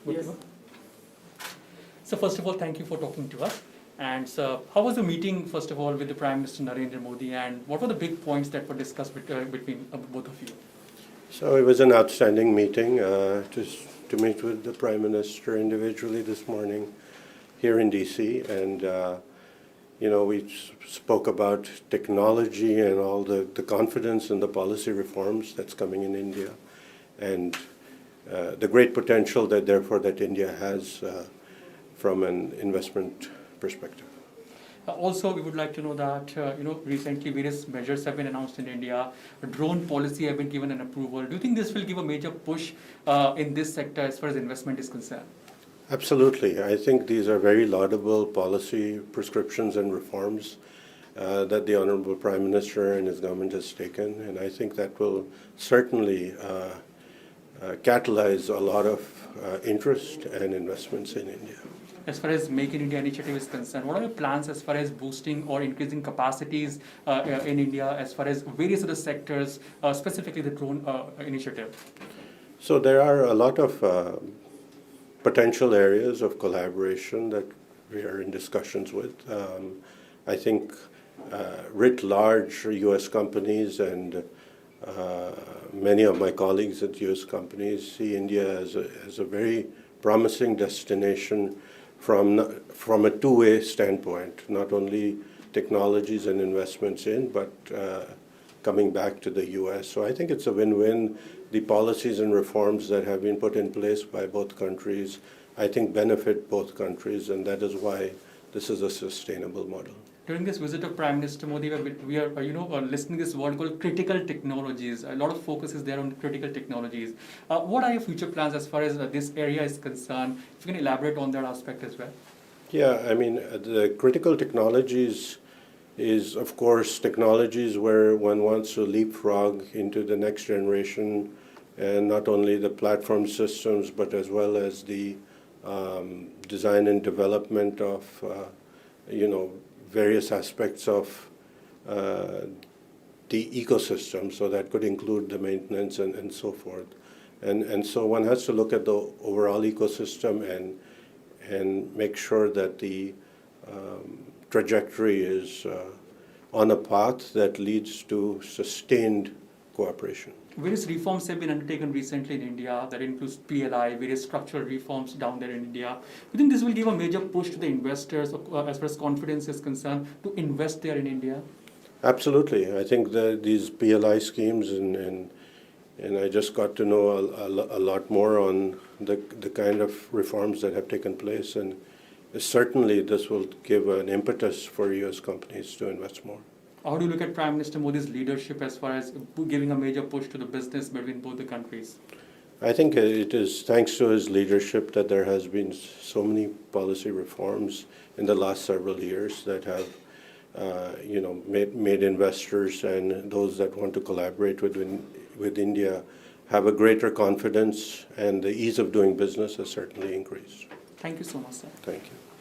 Good to Yes. go? So first of all, thank you for talking to us. And so how was the meeting, first of all, with the Prime Minister Narendra Modi, and what were the big points that were discussed between both of you? So it was an outstanding meeting to meet with the Prime Minister individually this morning here in DC, and we spoke about technology and all the confidence in the policy reforms that's coming in India, and the great potential that therefore that India has from an investment perspective. Also, we would like to know that recently various measures have been announced in India. A drone policy have been given an approval. Do you think this will give a major push in this sector as far as investment is concerned? Absolutely. I think these are very laudable policy prescriptions and reforms that the Honorable Prime Minister and his government has taken, and I think that will certainly catalyze a lot of interest and investments in India. As far as Make in India initiative is concerned, what are your plans as far as boosting or increasing capacities in India as far as various other sectors, specifically the drone initiative? So there are a lot of potential areas of collaboration that we are in discussions with. I think writ large U.S. companies and many of my colleagues at U.S. companies see India as a very promising destination from a two-way standpoint, not only technologies and investments in, but coming back to the U.S. So I think it's a win-win. The policies and reforms that have been put in place by both countries, I think, benefit both countries, and that is why this is a sustainable model. During this visit of Prime Minister Modi, we are listening to this word called critical technologies. A lot of focus is there on critical technologies. What are your future plans as far as this area is concerned? If you can elaborate on that aspect as well. Yeah, I mean, the critical technologies is, of course, technologies where one wants to leapfrog into the next generation, and not only the platform systems, but as well as the design and development of, various aspects of the ecosystem. So that could include the maintenance and so forth. And so one has to look at the overall ecosystem and make sure that the trajectory is on a path that leads to sustained cooperation. Various reforms have been undertaken recently in India that includes PLI, various structural reforms down there in India. Do you think this will give a major push to the investors as far as confidence is concerned to invest there in India? Absolutely. I think these PLI schemes and I just got to know a lot more on the kind of reforms that have taken place, and certainly this will give an impetus for U.S. companies to invest more. How do you look at Prime Minister Modi's leadership as far as giving a major push to the business between both the countries? I think it is thanks to his leadership that there has been so many policy reforms in the last several years that have made investors and those that want to collaborate with India have a greater confidence, and the ease of doing business has certainly increased. Thank you so much, sir. Thank you.